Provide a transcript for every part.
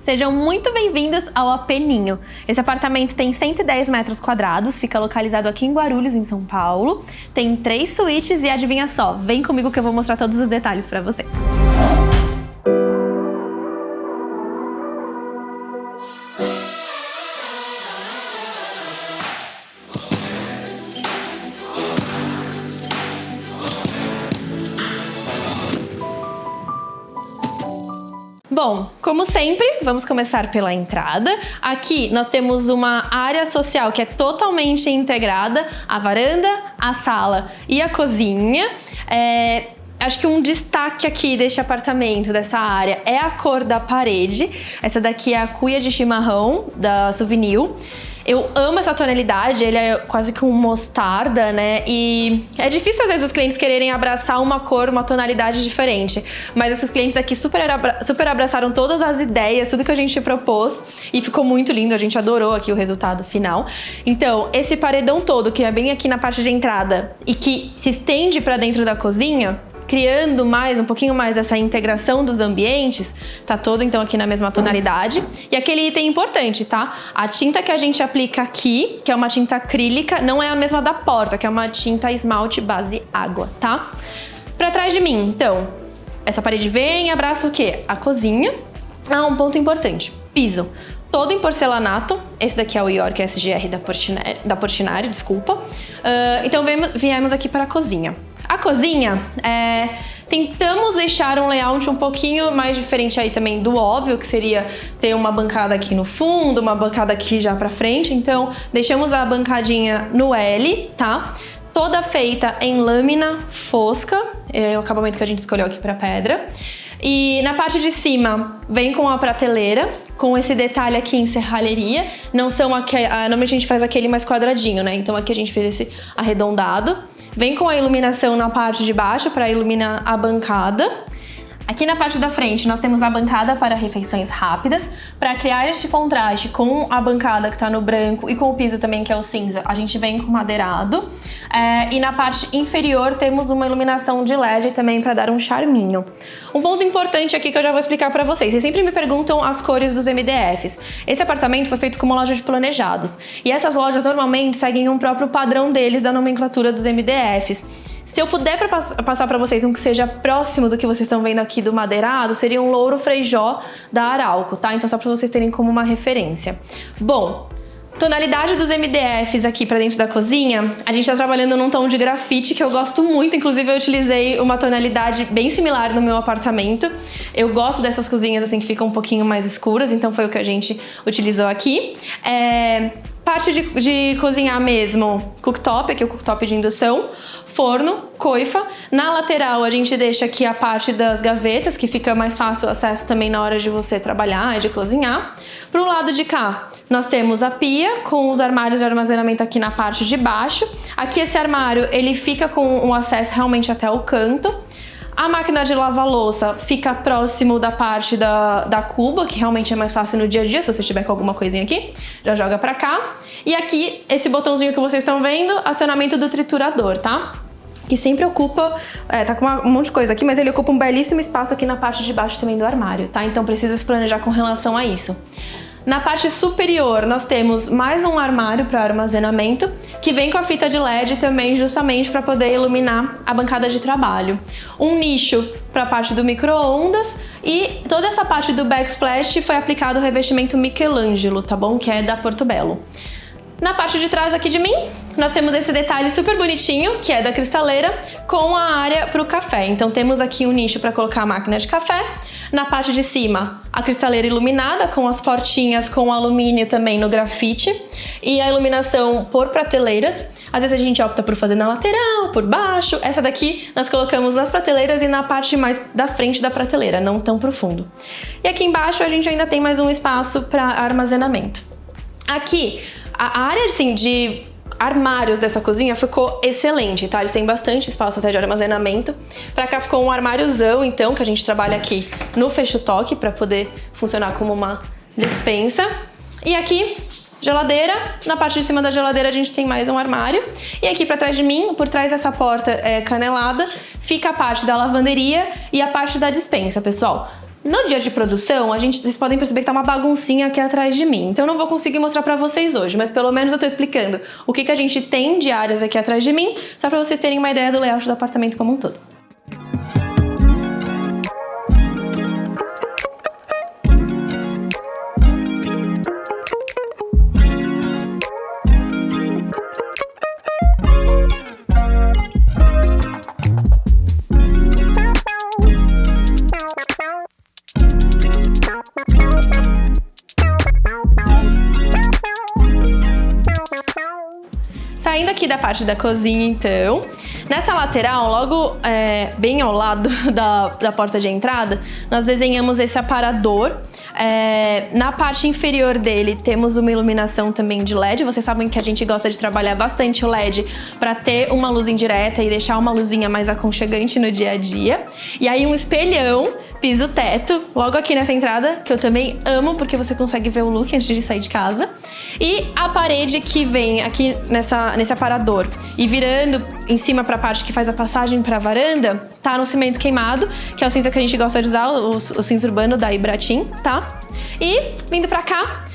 Sejam muito bem-vindos ao AP Ninho. Esse apartamento tem 110 metros quadrados, fica localizado aqui em Guarulhos, em São Paulo. Tem 3 suítes e adivinha só, vem comigo que eu vou mostrar todos os detalhes para vocês. Bom, como sempre, vamos começar pela entrada. Aqui nós temos uma área social que é totalmente integrada, a varanda, a sala e a cozinha. Acho que um destaque aqui deste apartamento, dessa área, é a cor da parede. Essa daqui é a cuia de chimarrão da Souvenir. Eu amo essa tonalidade, ele é quase que um mostarda, né? E é difícil às vezes os clientes quererem abraçar uma cor, uma tonalidade diferente. Mas esses clientes aqui super abraçaram todas as ideias, tudo que a gente propôs. E ficou muito lindo, a gente adorou aqui o resultado final. Então, esse paredão todo, que é bem aqui na parte de entrada e que se estende para dentro da cozinha, criando um pouquinho mais dessa integração dos ambientes, tá todo então aqui na mesma tonalidade. E aquele item importante, tá? A tinta que a gente aplica aqui, que é uma tinta acrílica, não é a mesma da porta, que é uma tinta esmalte base água, tá? Pra trás de mim, então, essa parede vem e abraça o quê? A cozinha. Um ponto importante, piso. Todo em porcelanato, esse daqui é o York SGR da Portinari, desculpa. Então viemos aqui para a cozinha. A cozinha, tentamos deixar um layout um pouquinho mais diferente aí também do óbvio, que seria ter uma bancada aqui no fundo, uma bancada aqui já pra frente. Então deixamos a bancadinha no L, tá? Toda feita em lâmina fosca, é o acabamento que a gente escolheu aqui pra pedra. E na parte de cima vem com a prateleira, com esse detalhe aqui em serralheria. Não são normalmente a gente faz aquele mais quadradinho, né? Então aqui a gente fez esse arredondado. Vem com a iluminação na parte de baixo para iluminar a bancada. Aqui na parte da frente nós temos a bancada para refeições rápidas. Para criar este contraste com a bancada que está no branco e com o piso também, que é o cinza, a gente vem com madeirado. E na parte inferior temos uma iluminação de LED também para dar um charminho. Um ponto importante aqui que eu já vou explicar para vocês. Vocês sempre me perguntam as cores dos MDFs. Esse apartamento foi feito como loja de planejados. E essas lojas normalmente seguem um próprio padrão deles da nomenclatura dos MDFs. Se eu puder passar para vocês um que seja próximo do que vocês estão vendo aqui do madeirado, seria um louro Frejó da Arauco, tá? Então só para vocês terem como uma referência. Bom, tonalidade dos MDFs aqui para dentro da cozinha, a gente tá trabalhando num tom de grafite que eu gosto muito, inclusive eu utilizei uma tonalidade bem similar no meu apartamento. Eu gosto dessas cozinhas assim que ficam um pouquinho mais escuras, então foi o que a gente utilizou aqui. Parte de cozinhar mesmo, cooktop, aqui o cooktop de indução, forno, coifa. Na lateral a gente deixa aqui a parte das gavetas, que fica mais fácil o acesso também na hora de você trabalhar e de cozinhar. Pro lado de cá, nós temos a pia com os armários de armazenamento aqui na parte de baixo. Aqui esse armário, ele fica com um acesso realmente até o canto. A máquina de lavar louça fica próximo da parte da cuba, que realmente é mais fácil no dia a dia, se você tiver com alguma coisinha aqui, já joga pra cá. E aqui, esse botãozinho que vocês estão vendo, acionamento do triturador, tá? Que sempre ocupa, tá com um monte de coisa aqui, mas ele ocupa um belíssimo espaço aqui na parte de baixo também do armário, tá? Então precisa se planejar com relação a isso. Na parte superior, nós temos mais um armário para armazenamento, que vem com a fita de LED também, justamente para poder iluminar a bancada de trabalho. Um nicho para a parte do micro-ondas e toda essa parte do backsplash foi aplicado o revestimento Michelangelo, tá bom? Que é da Portobello. Na parte de trás aqui de mim, nós temos esse detalhe super bonitinho, que é da cristaleira, com a área para o café. Então temos aqui um nicho para colocar a máquina de café. Na parte de cima, a cristaleira iluminada, com as portinhas com alumínio também no grafite. E a iluminação por prateleiras. Às vezes a gente opta por fazer na lateral, por baixo. Essa daqui nós colocamos nas prateleiras e na parte mais da frente da prateleira, não tão profundo. E aqui embaixo a gente ainda tem mais um espaço para armazenamento. Aqui, a área assim, de armários dessa cozinha ficou excelente, tá? Eles têm bastante espaço até de armazenamento. Pra cá ficou um armáriozão, então, que a gente trabalha aqui no fecho-toque pra poder funcionar como uma despensa. E aqui, geladeira. Na parte de cima da geladeira a gente tem mais um armário. E aqui pra trás de mim, por trás dessa porta canelada, fica a parte da lavanderia e a parte da despensa, pessoal. No dia de produção, vocês podem perceber que tá uma baguncinha aqui atrás de mim. Então eu não vou conseguir mostrar pra vocês hoje, mas pelo menos eu tô explicando o que a gente tem de áreas aqui atrás de mim, só pra vocês terem uma ideia do layout do apartamento como um todo. Saindo aqui da parte da cozinha, então, nessa lateral, logo bem ao lado da porta de entrada, nós desenhamos esse aparador. Na parte inferior dele temos uma iluminação também de LED. Vocês sabem que a gente gosta de trabalhar bastante o LED para ter uma luz indireta e deixar uma luzinha mais aconchegante no dia a dia. E aí um espelhão, piso-teto, logo aqui nessa entrada, que eu também amo porque você consegue ver o look antes de sair de casa. E a parede que vem aqui nesse aparador e virando em cima para a parte que faz a passagem para a varanda, tá no cimento queimado, que é o cinza que a gente gosta de usar, o cinza urbano da Ibratim, tá? E vindo pra cá,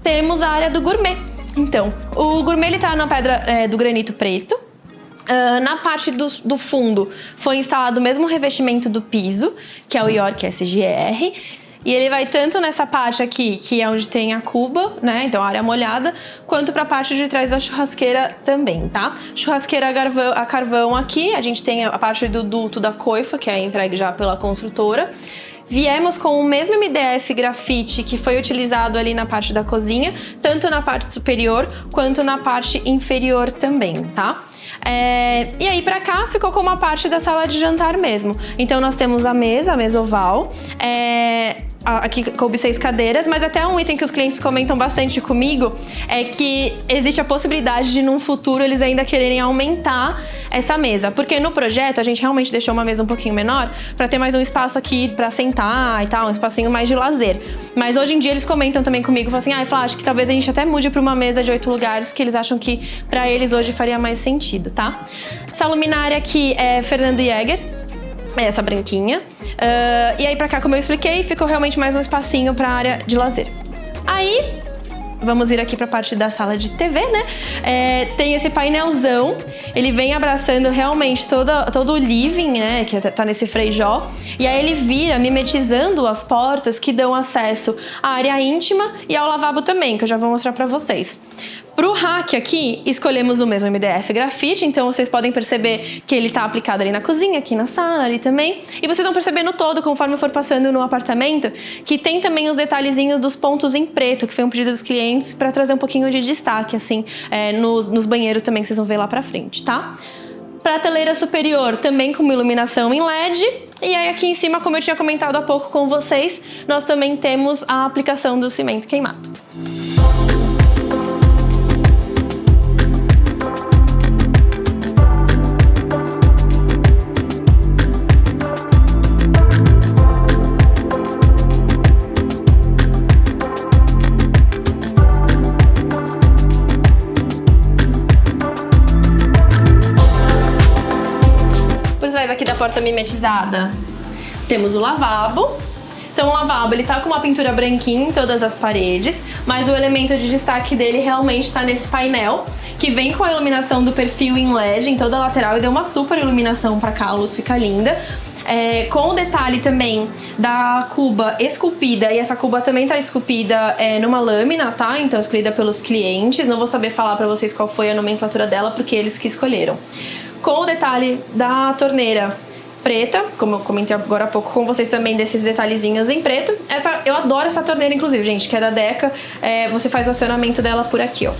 temos a área do gourmet. Então, o gourmet ele tá na pedra do granito preto. Na parte do fundo foi instalado o mesmo revestimento do piso, que é o York SGR. E ele vai tanto nessa parte aqui, que é onde tem a cuba, né? Então a área molhada, quanto pra parte de trás da churrasqueira também, tá? Churrasqueira a carvão aqui, a gente tem a parte do duto da coifa, que é entregue já pela construtora. Viemos com o mesmo MDF grafite que foi utilizado ali na parte da cozinha, tanto na parte superior quanto na parte inferior também, tá? E aí pra cá ficou como a parte da sala de jantar mesmo. Então nós temos a mesa oval, aqui coube 6 cadeiras, mas até um item que os clientes comentam bastante comigo é que existe a possibilidade de, num futuro, eles ainda quererem aumentar essa mesa. Porque no projeto, a gente realmente deixou uma mesa um pouquinho menor para ter mais um espaço aqui para sentar e tal, um espacinho mais de lazer. Mas hoje em dia eles comentam também comigo, falam assim, Flá, acho que talvez a gente até mude para uma mesa de 8 lugares, que eles acham que para eles hoje faria mais sentido, tá? Essa luminária aqui é Fernando Jäger, essa branquinha. E aí pra cá, como eu expliquei, ficou realmente mais um espacinho pra área de lazer. Aí, vamos vir aqui pra parte da sala de TV, né? Tem esse painelzão, ele vem abraçando realmente todo o living, né? Que tá nesse freijó. E aí ele vira mimetizando as portas que dão acesso à área íntima e ao lavabo também, que eu já vou mostrar pra vocês. Pro rack aqui, escolhemos o mesmo MDF grafite, então vocês podem perceber que ele tá aplicado ali na cozinha, aqui na sala, ali também. E vocês vão perceber no todo, conforme for passando no apartamento, que tem também os detalhezinhos dos pontos em preto, que foi um pedido dos clientes para trazer um pouquinho de destaque, assim, nos banheiros também, que vocês vão ver lá pra frente, tá? Prateleira superior também com uma iluminação em LED. E aí aqui em cima, como eu tinha comentado há pouco com vocês, nós também temos a aplicação do cimento queimado. Aqui da porta mimetizada temos o lavabo. Então o lavabo ele tá com uma pintura branquinha em todas as paredes, mas o elemento de destaque dele realmente está nesse painel, que vem com a iluminação do perfil em LED em toda a lateral e deu uma super iluminação pra cá, a luz fica linda. Com o detalhe também da cuba esculpida, e essa cuba também tá esculpida numa lâmina, tá? Então escolhida pelos clientes, não vou saber falar pra vocês qual foi a nomenclatura dela, porque eles que escolheram. Com o detalhe da torneira preta, como eu comentei agora há pouco com vocês também, desses detalhezinhos em preto. Eu adoro essa torneira, inclusive, gente, que é da Deca. Você faz o acionamento dela por aqui, ó.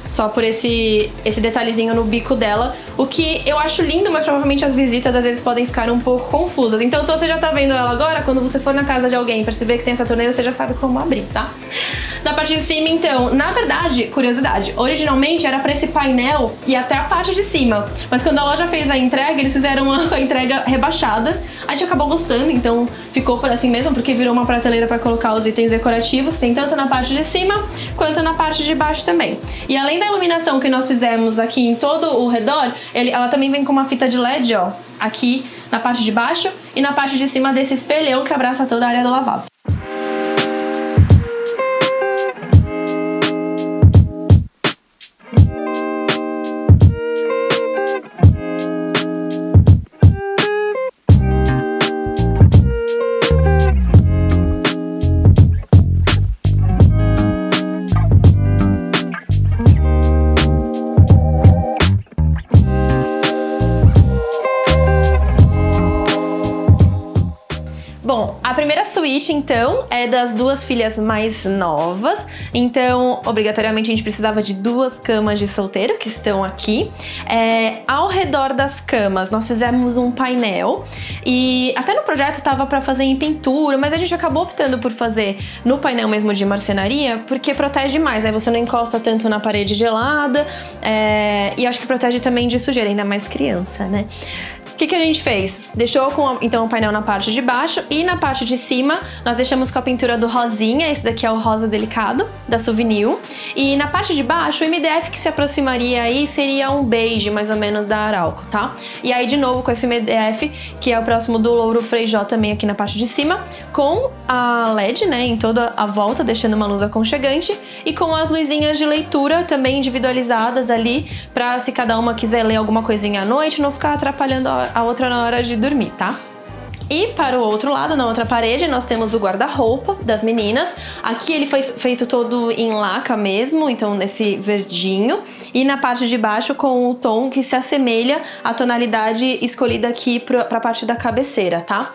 Só por esse detalhezinho no bico dela. O que eu acho lindo, mas provavelmente as visitas às vezes podem ficar um pouco confusas. Então se você já tá vendo ela agora, quando você for na casa de alguém e perceber que tem essa torneira, você já sabe como abrir, tá? Da parte de cima, então, na verdade, curiosidade, originalmente era pra esse painel e até a parte de cima. Mas quando a loja fez a entrega, eles fizeram a entrega rebaixada. A gente acabou gostando, então ficou por assim mesmo, porque virou uma prateleira pra colocar os itens decorativos. Tem tanto na parte de cima, quanto na parte de baixo também. E além da iluminação que nós fizemos aqui em todo o redor, ela também vem com uma fita de LED, ó, aqui na parte de baixo e na parte de cima desse espelhão que abraça toda a área do lavabo. Bom, a primeira suíte, então, é das duas filhas mais novas. Então, obrigatoriamente, a gente precisava de 2 camas de solteiro, que estão aqui. Ao redor das camas, nós fizemos um painel. E até no projeto tava para fazer em pintura, mas a gente acabou optando por fazer no painel mesmo de marcenaria, porque protege mais, né? Você não encosta tanto na parede gelada. E acho que protege também de sujeira, ainda mais criança, né? O que a gente fez? Deixou então o painel na parte de baixo e na parte de cima nós deixamos com a pintura do rosinha, esse daqui é o rosa delicado, da Souvenir. E na parte de baixo, o MDF que se aproximaria aí seria um beige, mais ou menos, da Arauco, tá? E aí, de novo, com esse MDF, que é o próximo do Louro Frejó também aqui na parte de cima, com a LED, né, em toda a volta, deixando uma luz aconchegante, e com as luzinhas de leitura também individualizadas ali, pra se cada uma quiser ler alguma coisinha à noite, não ficar atrapalhando a outra na hora de dormir, tá? E para o outro lado, na outra parede, nós temos o guarda-roupa das meninas. Aqui ele foi feito todo em laca mesmo, então nesse verdinho. E na parte de baixo com o tom que se assemelha à tonalidade escolhida aqui para a parte da cabeceira, tá?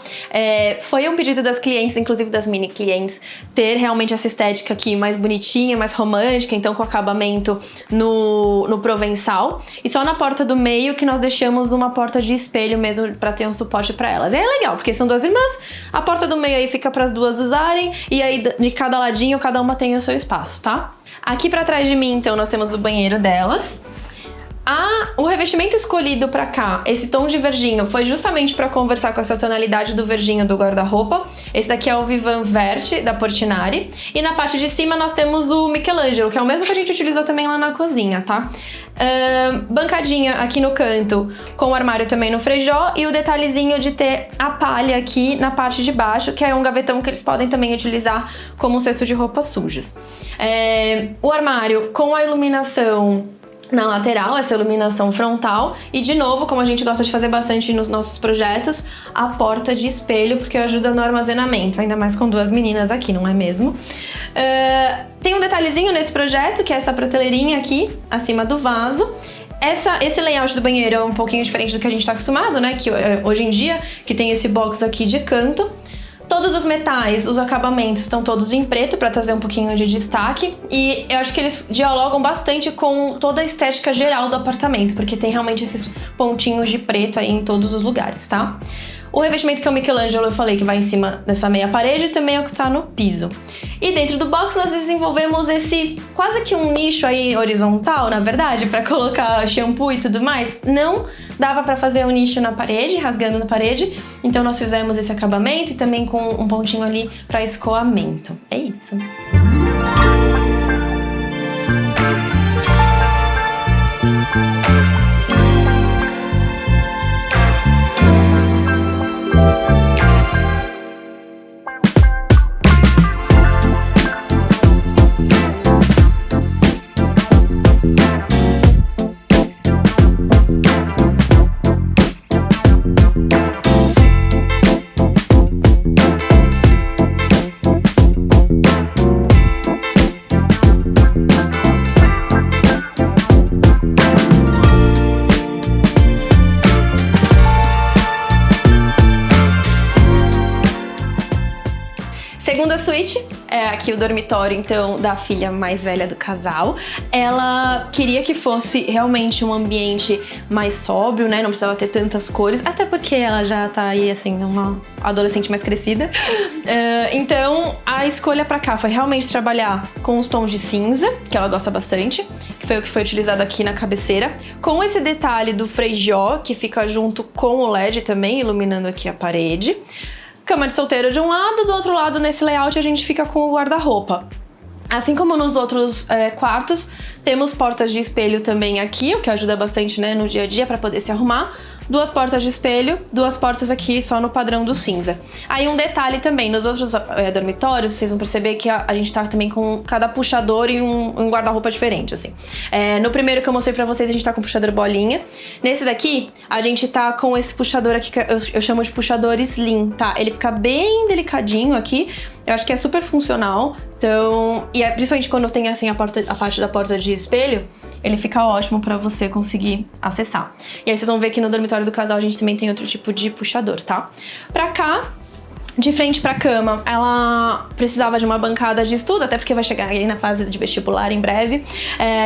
Foi um pedido das clientes, inclusive das mini clientes, ter realmente essa estética aqui mais bonitinha, mais romântica, então com acabamento no provençal. E só na porta do meio que nós deixamos uma porta de espelho mesmo para ter um suporte para elas. E é legal, porque são 2 irmãs, a porta do meio aí fica para as duas usarem, e aí de cada ladinho, cada uma tem o seu espaço, tá? Aqui pra trás de mim, então, nós temos o banheiro delas. O revestimento escolhido pra cá, esse tom de verdinho, foi justamente pra conversar com essa tonalidade do verdinho do guarda-roupa. Esse daqui é o Vivan Verte, da Portinari. E na parte de cima nós temos o Michelangelo, que é o mesmo que a gente utilizou também lá na cozinha, tá? Bancadinha aqui no canto, com o armário também no Frejó. E o detalhezinho de ter a palha aqui na parte de baixo, que é um gavetão que eles podem também utilizar como um cesto de roupas sujas. O armário com a iluminação na lateral, essa iluminação frontal, e de novo, como a gente gosta de fazer bastante nos nossos projetos, a porta de espelho, porque ajuda no armazenamento, ainda mais com 2 meninas aqui, não é mesmo? Tem um detalhezinho nesse projeto, que é essa prateleirinha aqui, acima do vaso. Esse layout do banheiro é um pouquinho diferente do que a gente tá acostumado, né? Que hoje em dia, que tem esse box aqui de canto. Todos os metais, os acabamentos estão todos em preto para trazer um pouquinho de destaque, e eu acho que eles dialogam bastante com toda a estética geral do apartamento, porque tem realmente esses pontinhos de preto aí em todos os lugares, tá? O revestimento que é o Michelangelo, eu falei que vai em cima dessa meia parede, também é o que tá no piso. E dentro do box nós desenvolvemos esse quase que um nicho aí horizontal, na verdade, para colocar shampoo e tudo mais. Não dava para fazer um nicho na parede, rasgando na parede, então nós fizemos esse acabamento e também com um pontinho ali para escoamento. É isso. Segunda suíte, é aqui o dormitório, então, da filha mais velha do casal. Ela queria que fosse realmente um ambiente mais sóbrio, né? Não precisava ter tantas cores, até porque ela já tá aí, assim, uma adolescente mais crescida. Então, a escolha pra cá foi realmente trabalhar com os tons de cinza, que ela gosta bastante, que foi o que foi utilizado aqui na cabeceira, com esse detalhe do Frejó, que fica junto com o LED também, iluminando aqui a parede. Cama de solteiro de um lado, do outro lado, nesse layout, a gente fica com o guarda-roupa. Assim como nos outros quartos, temos portas de espelho também aqui, o que ajuda bastante, né, no dia a dia para poder se arrumar. 2 portas de espelho, 2 portas aqui só no padrão do cinza. Aí um detalhe também, nos outros dormitórios, vocês vão perceber que a gente tá também com cada puxador e um guarda-roupa diferente, assim. No primeiro que eu mostrei pra vocês, a gente tá com puxador bolinha. Nesse daqui, a gente tá com esse puxador aqui, que eu chamo de puxador slim, tá? Ele fica bem delicadinho aqui, eu acho que é super funcional. Então, e principalmente quando tem assim a parte da porta de espelho, ele fica ótimo pra você conseguir acessar. E aí vocês vão ver que no dormitório do casal a gente também tem outro tipo de puxador, tá? Pra cá, de frente pra cama, ela precisava de uma bancada de estudo, até porque vai chegar aí na fase de vestibular em breve.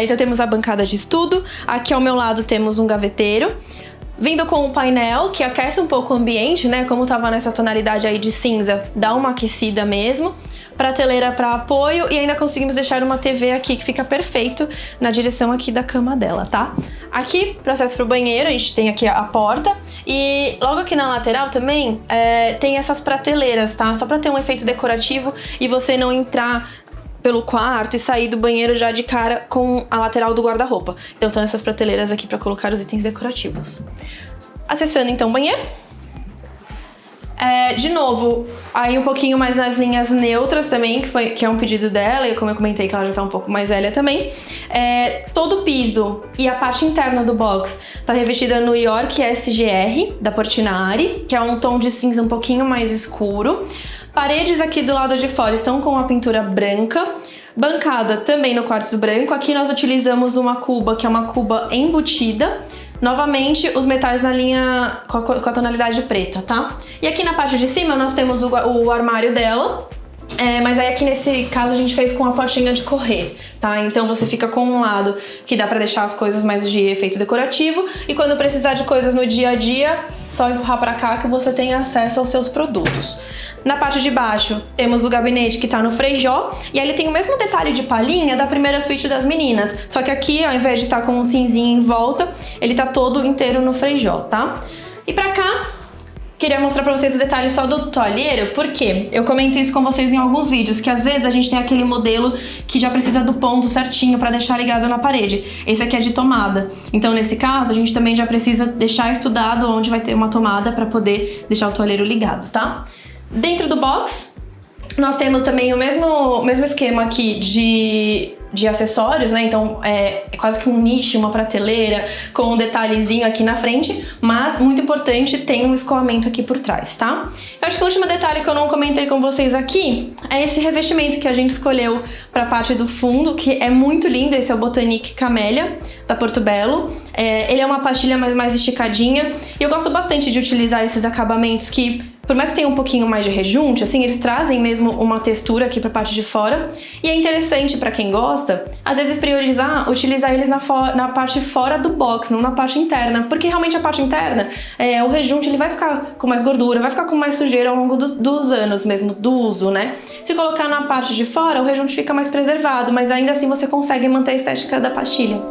Então temos a bancada de estudo. Aqui ao meu lado temos um gaveteiro. Vindo com um painel que aquece um pouco o ambiente, né? Como tava nessa tonalidade aí de cinza, dá uma aquecida mesmo. Prateleira para apoio e ainda conseguimos deixar uma TV aqui que fica perfeito na direção aqui da cama dela, tá? Aqui, processo pro banheiro, a gente tem aqui a porta e logo aqui na lateral também tem essas prateleiras, tá? Só para ter um efeito decorativo e você não entrar pelo quarto e sair do banheiro já de cara com a lateral do guarda-roupa. Então estão essas prateleiras aqui para colocar os itens decorativos. Acessando então o banheiro. De novo, aí um pouquinho mais nas linhas neutras também, que é um pedido dela, e como eu comentei que ela já tá um pouco mais velha também. Todo o piso e a parte interna do box tá revestida no York SGR, da Portinari, que é um tom de cinza um pouquinho mais escuro. Paredes aqui do lado de fora estão com a pintura branca. Bancada também no quartzo branco. Aqui nós utilizamos uma cuba, que é uma cuba embutida. Novamente, os metais na linha com a tonalidade preta, tá? E aqui na parte de cima nós temos o armário dela. Mas aí aqui nesse caso a gente fez com a portinha de correr, tá? Então você fica com um lado que dá pra deixar as coisas mais de efeito decorativo e quando precisar de coisas no dia a dia, só empurrar pra cá que você tem acesso aos seus produtos. Na parte de baixo temos o gabinete que tá no Frejó e aí ele tem o mesmo detalhe de palhinha da primeira suíte das meninas, só que aqui ao invés de estar com um cinzinho em volta, ele tá todo inteiro no Frejó, tá? E pra cá, queria mostrar pra vocês o detalhe só do toalheiro, porque eu comento isso com vocês em alguns vídeos, que às vezes a gente tem aquele modelo que já precisa do ponto certinho pra deixar ligado na parede. Esse aqui é de tomada. Então, nesse caso, a gente também já precisa deixar estudado onde vai ter uma tomada pra poder deixar o toalheiro ligado, tá? Dentro do box, nós temos também o mesmo esquema aqui de acessórios, né? Então é quase que um nicho, uma prateleira com um detalhezinho aqui na frente, mas muito importante, tem um escoamento aqui por trás, tá? Eu acho que o último detalhe que eu não comentei com vocês aqui é esse revestimento que a gente escolheu para a parte do fundo, que é muito lindo. Esse é o Botanique Camélia da Portobello. Ele é uma pastilha mais esticadinha e eu gosto bastante de utilizar esses acabamentos que, por mais que tenha um pouquinho mais de rejunte, assim, eles trazem mesmo uma textura aqui pra parte de fora. E é interessante pra quem gosta, às vezes utilizar eles na parte fora do box, não na parte interna. Porque realmente a parte interna, o rejunte ele vai ficar com mais gordura, vai ficar com mais sujeira ao longo dos anos mesmo, do uso, né? Se colocar na parte de fora, o rejunte fica mais preservado, mas ainda assim você consegue manter a estética da pastilha.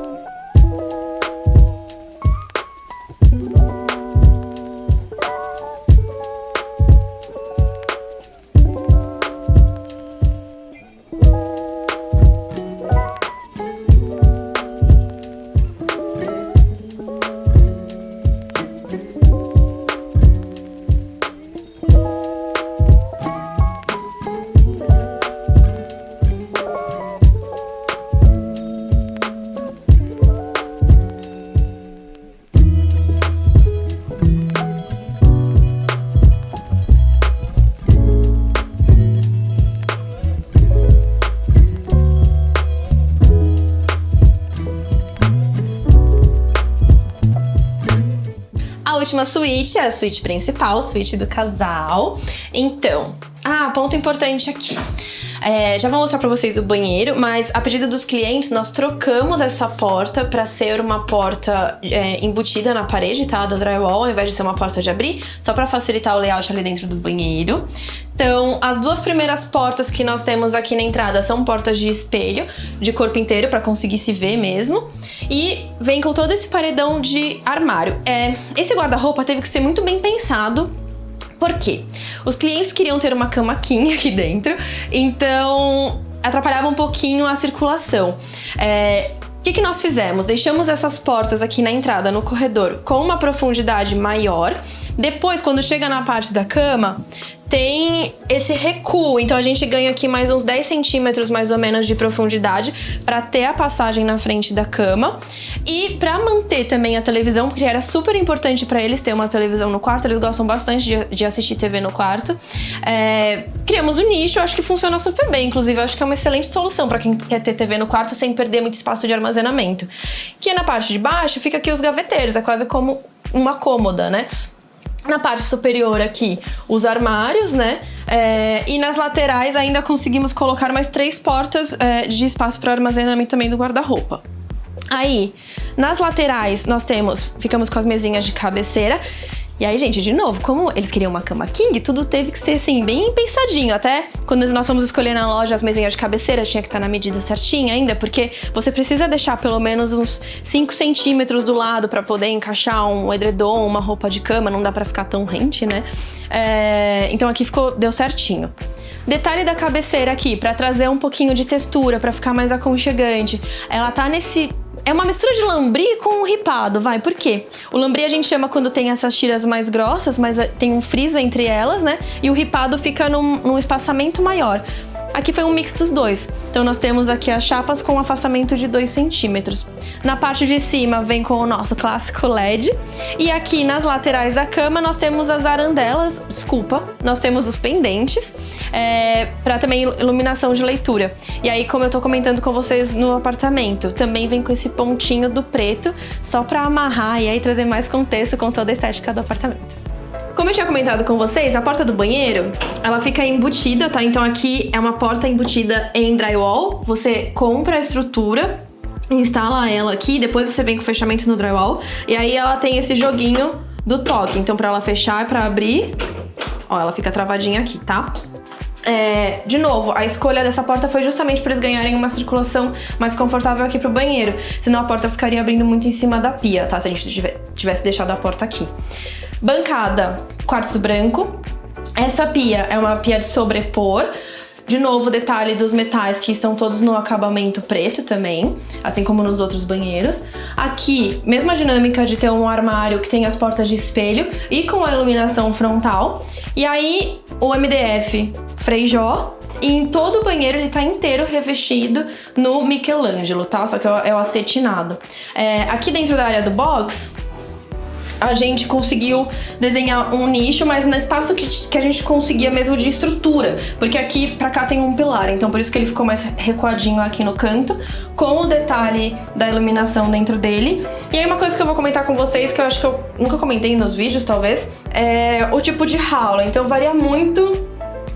A última suíte é a suíte principal, suíte do casal. Então, ponto importante aqui. Já vou mostrar pra vocês o banheiro, mas a pedido dos clientes, nós trocamos essa porta pra ser uma porta embutida na parede, tá? Do drywall, ao invés de ser uma porta de abrir, só pra facilitar o layout ali dentro do banheiro. Então, as duas primeiras portas que nós temos aqui na entrada são portas de espelho, de corpo inteiro, pra conseguir se ver mesmo. E vem com todo esse paredão de armário. Esse guarda-roupa teve que ser muito bem pensado. Por quê? Os clientes queriam ter uma cama king aqui dentro, então atrapalhava um pouquinho a circulação. O que nós fizemos? Deixamos essas portas aqui na entrada, no corredor, com uma profundidade maior. Depois, quando chega na parte da cama, tem esse recuo. Então, a gente ganha aqui mais uns 10 centímetros, mais ou menos, de profundidade para ter a passagem na frente da cama. E para manter também a televisão, porque era super importante para eles ter uma televisão no quarto. Eles gostam bastante de assistir TV no quarto. Criamos um nicho, eu acho que funciona super bem. Inclusive, eu acho que é uma excelente solução para quem quer ter TV no quarto sem perder muito espaço de armazenamento. Que na parte de baixo fica aqui os gaveteiros, é quase como uma cômoda, né? Na parte superior aqui, os armários, né? E nas laterais ainda conseguimos colocar mais 3 portas de espaço para armazenamento também do guarda-roupa. Aí, nas laterais, ficamos com as mesinhas de cabeceira. E aí, gente, de novo, como eles queriam uma cama king, tudo teve que ser, assim, bem pensadinho. Até quando nós fomos escolher na loja as mesinhas de cabeceira, tinha que estar na medida certinha ainda, porque você precisa deixar pelo menos uns 5 centímetros do lado pra poder encaixar um edredom, uma roupa de cama, não dá pra ficar tão rente, né? Então aqui deu certinho. Detalhe da cabeceira aqui, pra trazer um pouquinho de textura, pra ficar mais aconchegante. Ela tá é uma mistura de lambri com ripado, Por quê? O lambri a gente chama quando tem essas tiras mais grossas, mas tem um friso entre elas, né? E o ripado fica num espaçamento maior. Aqui foi um mix dos dois. Então nós temos aqui as chapas com um afastamento de 2 centímetros. Na parte de cima vem com o nosso clássico LED. E aqui nas laterais da cama nós temos as arandelas, nós temos os pendentes, para também iluminação de leitura. E aí, como eu tô comentando com vocês no apartamento, também vem com esse pontinho do preto, só para amarrar e aí trazer mais contexto com toda a estética do apartamento. Como eu tinha comentado com vocês, a porta do banheiro, ela fica embutida, tá? Então aqui é uma porta embutida em drywall. Você compra a estrutura, instala ela aqui, depois você vem com o fechamento no drywall. E aí ela tem esse joguinho do toque. Então pra ela fechar e pra abrir, ó, ela fica travadinha aqui, tá? De novo, a escolha dessa porta foi justamente para eles ganharem uma circulação mais confortável aqui pro banheiro. Senão a porta ficaria abrindo muito em cima da pia, tá? Se a gente tivesse deixado a porta aqui. Bancada, quartzo branco. Essa pia é uma pia de sobrepor. De novo, detalhe dos metais que estão todos no acabamento preto também, assim como nos outros banheiros. Aqui, mesma dinâmica de ter um armário que tem as portas de espelho e com a iluminação frontal. E aí, o MDF Frejó. E em todo o banheiro ele tá inteiro revestido no Michelangelo, tá? Só que é o acetinado. Aqui dentro da área do box, a gente conseguiu desenhar um nicho, mas no espaço que a gente conseguia mesmo de estrutura. Porque aqui pra cá tem um pilar, então por isso que ele ficou mais recuadinho aqui no canto, com o detalhe da iluminação dentro dele. E aí uma coisa que eu vou comentar com vocês, que eu acho que eu nunca comentei nos vídeos, talvez, é o tipo de ralo. Então varia muito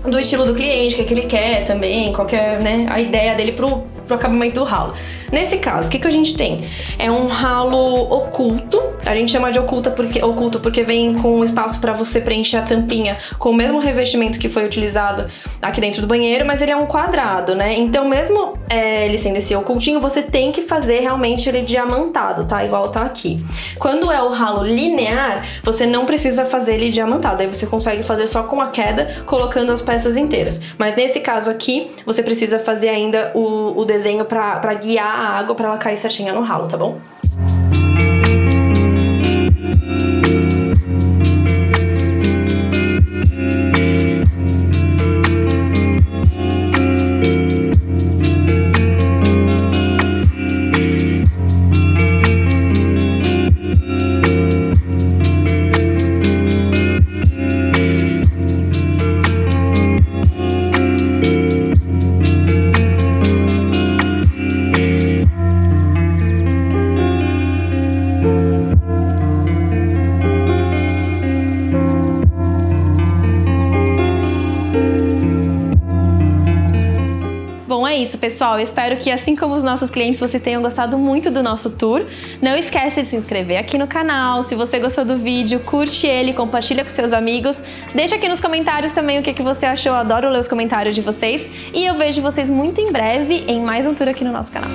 do estilo do cliente, que ele quer também, qual que é, né, a ideia dele pro acabamento do ralo. Nesse caso, o que a gente tem? É um ralo oculto, a gente chama de oculto porque vem com um espaço para você preencher a tampinha com o mesmo revestimento que foi utilizado aqui dentro do banheiro, mas ele é um quadrado, né? Então mesmo ele sendo esse ocultinho, você tem que fazer realmente ele diamantado, tá? Igual tá aqui. Quando é o ralo linear, você não precisa fazer ele diamantado, aí você consegue fazer só com a queda, colocando as peças inteiras. Mas nesse caso aqui, você precisa fazer ainda o desenho para guiar a água para ela cair certinha no ralo, tá bom? Bom, é isso, pessoal. Eu espero que, assim como os nossos clientes, vocês tenham gostado muito do nosso tour. Não esquece de se inscrever aqui no canal. Se você gostou do vídeo, curte ele, compartilha com seus amigos. Deixa aqui nos comentários também o que você achou. Eu adoro ler os comentários de vocês. E eu vejo vocês muito em breve em mais um tour aqui no nosso canal.